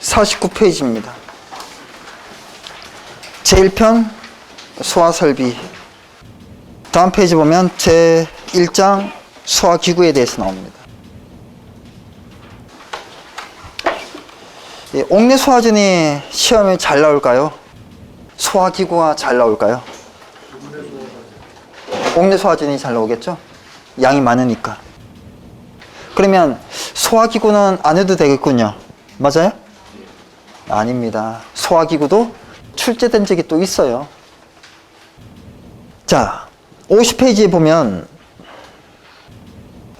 49페이지입니다. 제1편 소화설비. 다음 페이지 보면 제1장 소화기구에 대해서 나옵니다. 옥내 소화전이 시험에 잘 나올까요? 소화기구가 잘 나올까요? 옥내 소화전이 잘 나오겠죠? 양이 많으니까. 그러면 소화기구는 안 해도 되겠군요. 맞아요? 아닙니다. 소화기구도 출제된 적이 또 있어요. 자, 50페이지에 보면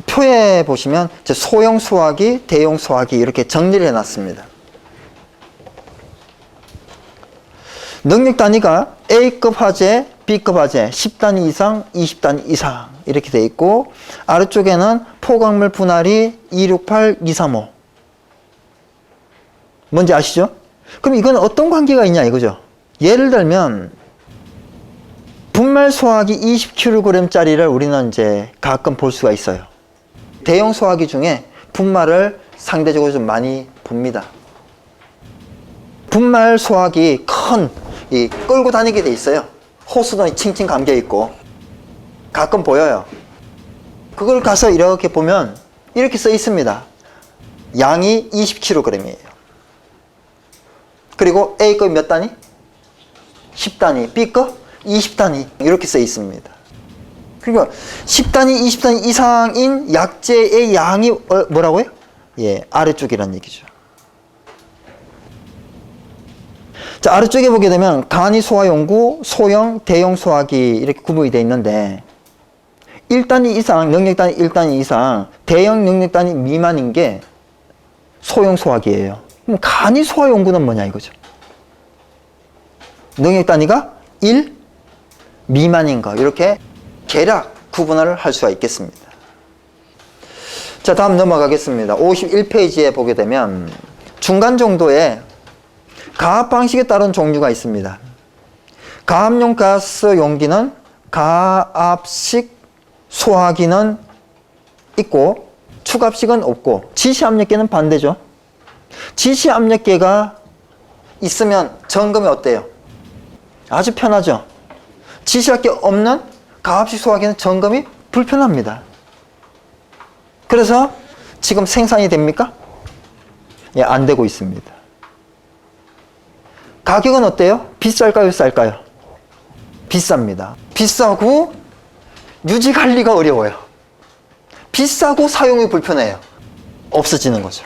표에 보시면 소형 소화기, 대형 소화기 이렇게 정리를 해놨습니다. 능력 단위가 A급 화재, B급 화재 10단위 이상, 20단위 이상 이렇게 돼 있고, 아래쪽에는 포각물 분할이 268, 235. 뭔지 아시죠? 그럼 이건 어떤 관계가 있냐 이거죠. 예를 들면 분말 소화기 20kg짜리를 우리는 이제 가끔 볼 수가 있어요. 대형 소화기 중에 분말을 상대적으로 좀 많이 봅니다. 분말 소화기 이 끌고 다니게 돼 있어요. 호스도 칭칭 감겨 있고 가끔 보여요. 그걸 가서 이렇게 보면 이렇게 써 있습니다. 양이 20kg이에요. 그리고 A급 몇 단위? 10단위. B급 20단위. 이렇게 써 있습니다. 그러니까 10단위, 20단위 이상인 약재의 양이 뭐라고요? 예, 아래쪽이란 얘기죠. 자, 아래쪽에 보게 되면 간이 소화용구, 소형, 대형 소화기 이렇게 구분이 되어 있는데 1단위 이상, 능력단위 1단위 이상, 대형 능력단위 미만인 게 소형 소화기예요. 그럼 간이 소화용구는 뭐냐 이거죠. 능력단위가 1 미만인 거 이렇게 대략 구분을 할 수가 있겠습니다. 자, 다음 넘어가겠습니다. 51페이지에 보게 되면 중간 정도의 가압 방식에 따른 종류가 있습니다. 가압용 가스 용기는 가압식 소화기는 있고 축압식은 없고 지시압력계는 반대죠. 지시압력계가 있으면 점검이 어때요? 아주 편하죠. 지시압력계 없는 가압식 소화기는 점검이 불편합니다. 그래서 지금 생산이 됩니까? 예, 안 되고 있습니다. 가격은 어때요? 비쌀까요? 쌀까요? 비쌉니다. 비싸고 유지 관리가 어려워요. 비싸고 사용이 불편해요. 없어지는 거죠.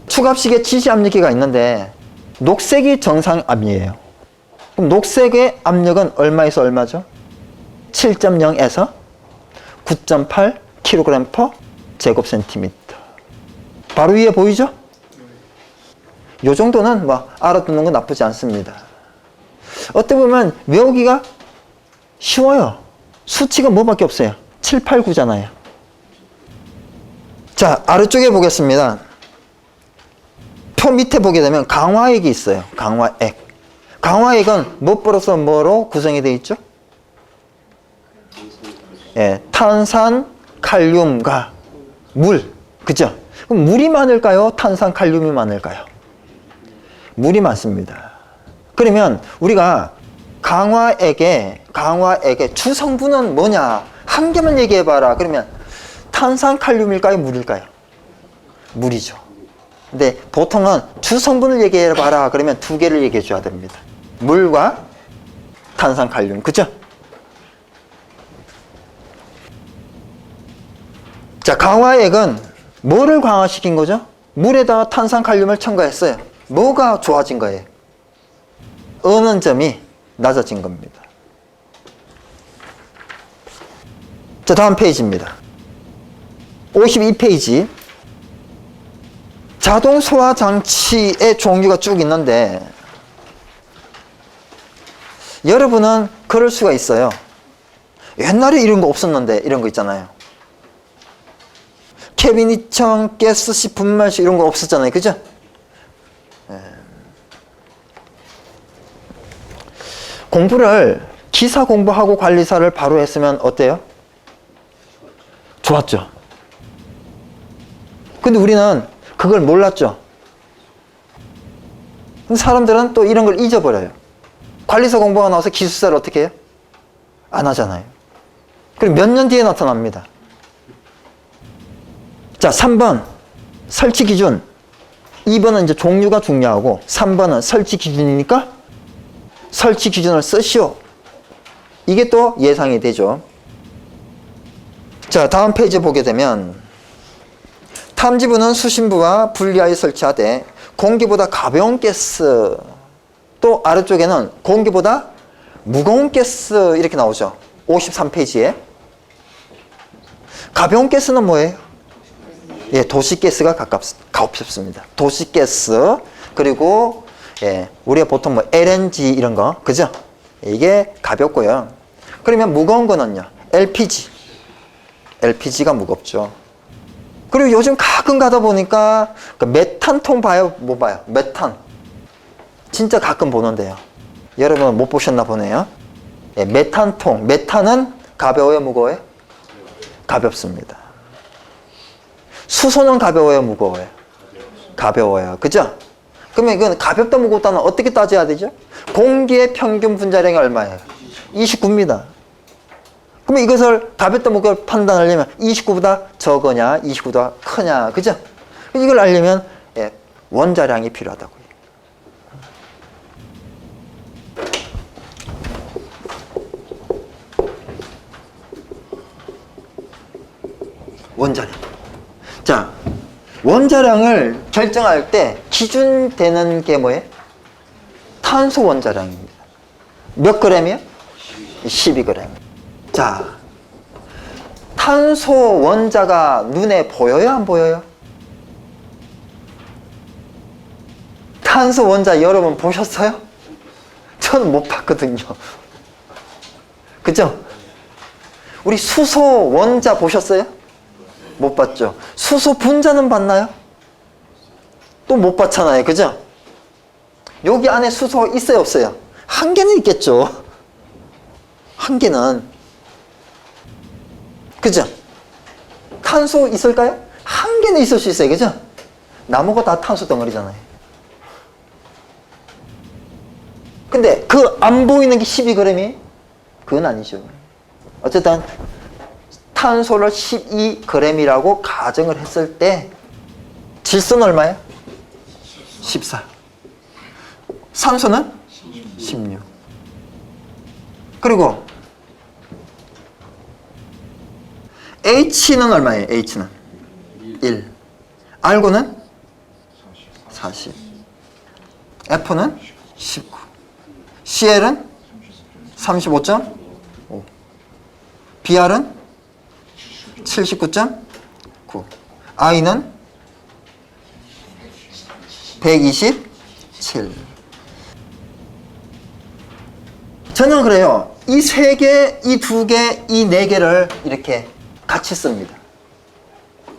축압식에 지시압력계가 있는데 녹색이 정상압이에요. 그럼 녹색의 압력은 얼마에서 얼마죠? 7.0에서 9.8 kg/제곱센티미터. 바로 위에 보이죠? 요 정도는 뭐 알아두는 건 나쁘지 않습니다. 어떻게 보면 외우기가 쉬워요. 수치가 뭐밖에 없어요. 7, 8, 9잖아요. 자, 아래쪽에 보겠습니다. 표 밑에 보게 되면 강화액이 있어요. 강화액. 강화액은 뭐 플러스 뭐로 구성이 되어 있죠? 예, 탄산, 칼륨과 물. 그죠? 그럼 물이 많을까요? 탄산, 칼륨이 많을까요? 물이 많습니다. 그러면 우리가 강화액의 주성분은 뭐냐? 한 개만 얘기해봐라. 그러면 탄산, 칼륨일까요? 물일까요? 물이죠. 근데 보통은 주성분을 얘기해봐라. 그러면 두 개를 얘기해줘야 됩니다. 물과 탄산, 칼륨. 그죠? 자, 강화액은 뭐를 강화시킨 거죠? 물에다가 탄산, 칼륨을 첨가했어요. 뭐가 좋아진 거예요? 어는 점이 낮아진 겁니다. 자, 다음 페이지입니다. 52페이지. 자동 소화 장치의 종류가 쭉 있는데 여러분은 그럴 수가 있어요. 옛날에 이런 거 없었는데 이런 거 있잖아요. 캐비닛청, 가스식, 분말식 이런 거 없었잖아요. 그죠? 공부를 기사 공부하고 관리사를 바로 했으면 어때요? 좋았죠. 근데 우리는 그걸 몰랐죠. 근데 사람들은 또 이런 걸 잊어버려요. 관리사 공부가 나와서 기술사를 어떻게 해요? 안 하잖아요. 그리고 몇 년 뒤에 나타납니다. 자, 3번 설치 기준. 2번은 이제 종류가 중요하고 3번은 설치 기준이니까 설치 기준을 쓰시오. 이게 또 예상이 되죠. 자, 다음 페이지 보게 되면 탐지부는 수신부와 분리하여 설치하되 공기보다 가벼운 가스, 또 아래쪽에는 공기보다 무거운 가스 이렇게 나오죠. 53페이지에. 가벼운 가스는 뭐예요? 예, 도시가스가 가깝습니다. 도시가스, 그리고 예, 우리가 보통 뭐 LNG 이런 거, 그죠? 이게 가볍고요. 그러면 무거운 거는요, LPG가 무겁죠. 그리고 요즘 가끔 가다 보니까 그 메탄통 봐요? 못 봐요? 메탄. 진짜 가끔 보는데요. 여러분 못 보셨나 보네요. 예, 메탄통. 메탄은 가벼워요? 무거워요? 가볍습니다. 수소는 가벼워요? 무거워요? 가벼워요. 그죠? 그러면 이건 가볍다 무겁다는 어떻게 따져야 되죠? 공기의 평균 분자량이 얼마예요? 29입니다. 그러면 이것을 가볍다 무겁다 판단하려면 29보다 적으냐, 29보다 크냐, 그죠? 이걸 알려면 예, 원자량이 필요하다고요. 원자량. 자, 원자량을 결정할 때 기준되는 게 뭐예요? 탄소 원자량입니다. 몇 그램이요? 12g. 자, 탄소 원자가 눈에 보여요? 안 보여요? 탄소 원자 여러분 보셨어요? 저는 못 봤거든요. 그죠? 우리 수소 원자 보셨어요? 못 봤죠? 수소 분자는 봤나요? 또 못 봤잖아요. 그죠? 여기 안에 수소 있어요? 없어요? 한 개는 있겠죠? 한 개는. 그죠? 탄소 있을까요? 한 개는 있을 수 있어요. 그죠? 나무가 다 탄소 덩어리잖아요. 근데 그 안 보이는 게 12g이? 그건 아니죠. 어쨌든 탄소를 12g이라고 가정을 했을 때 질소는 얼마예요? 14. 산소는 16. 그리고 H는 얼마예요? H는 1. R고는 40. F는 19. CL은 35.5. BR은 79.9. I는 127. 저는 그래요. 이 세 개, 이 두 개, 이 네 개를 이렇게 같이 씁니다.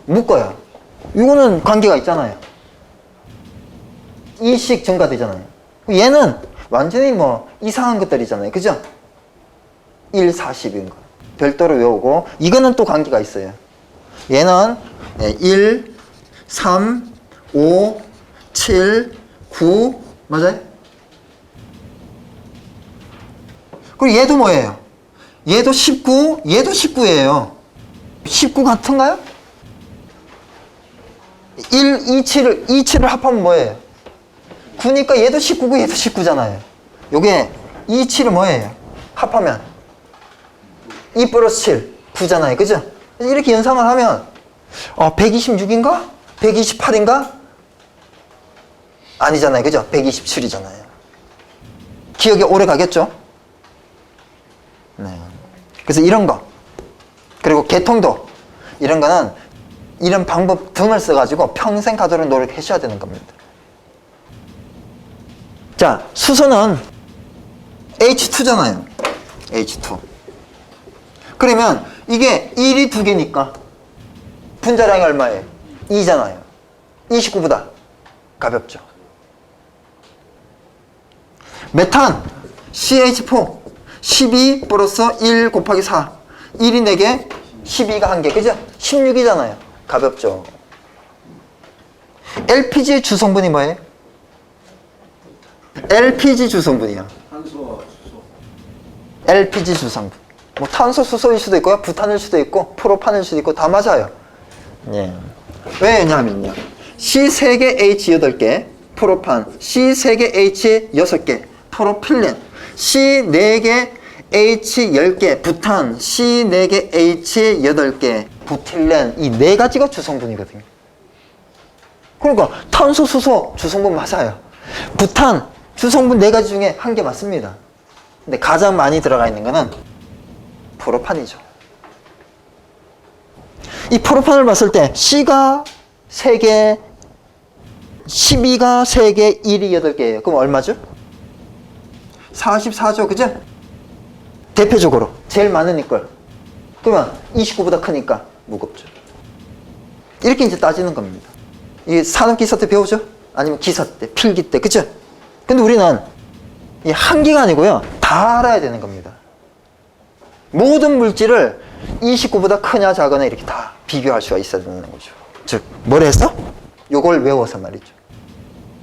묶어요. 이거는 관계가 있잖아요. 이식 증가되잖아요. 얘는 완전히 뭐 이상한 것들이잖아요. 그죠? 1, 40인 거. 별도로 외우고, 이거는 또 관계가 있어요. 얘는 1, 3, 5, 7, 9, 맞아요? 그리고 얘도 뭐예요? 얘도 19, 얘도 19예요. 19 같은가요? 1, 2, 7을 합하면 뭐예요? 9니까 얘도 19고 얘도 19잖아요. 요게 2, 7은 뭐예요? 합하면 2 플러스 7, 9잖아요. 그죠? 이렇게 연상을 하면 126인가? 128인가? 아니잖아요. 그죠? 127이잖아요. 기억이 오래 가겠죠? 네. 그래서 이런 거, 그리고 개통도, 이런 거는 이런 방법 등을 써가지고 평생 가도록 노력하셔야 되는 겁니다. 자, 수소는 H2잖아요. H2. 그러면 이게 1이 두 개니까 분자량이 얼마예요? 2잖아요. 29보다 가볍죠. 메탄 CH4 12 플러스 1 곱하기 4. 1이 4개, 12가 1개. 그죠? 16이잖아요. 가볍죠. LPG의 주성분이 뭐예요? LPG 주성분이야. 탄소와 수소. LPG 주성분. 뭐 탄소, 수소일 수도 있고요. 부탄일 수도 있고 프로판일 수도 있고 다 맞아요. 예. 왜냐면요. C 3개 H 8개 프로판, C 3개 H 6개 프로필렌, C 4개 H 10개 부탄, C 4개 H 8개 부틸렌, 이 4가지가 주성분이거든요. 그러니까 탄소, 수소 주성분 맞아요. 부탄 주성분 4가지 중에 1개 맞습니다. 근데 가장 많이 들어가 있는 거는 프로판이죠. 이 프로판을 봤을 때 C가 3개, 12가 3개, 1이 8개예요. 그럼 얼마죠? 44죠. 그죠? 대표적으로 제일 많으니까. 그러면 29보다 크니까 무겁죠. 이렇게 이제 따지는 겁니다. 이 산업기사 때 배우죠? 아니면 기사 때, 필기 때. 그죠? 근데 우리는 이 한 개가 아니고요. 다 알아야 되는 겁니다. 모든 물질을 29보다 크냐 작으냐 이렇게 다 비교할 수가 있어야 되는 거죠. 즉, 뭘 했어? 요걸 외워서 말이죠.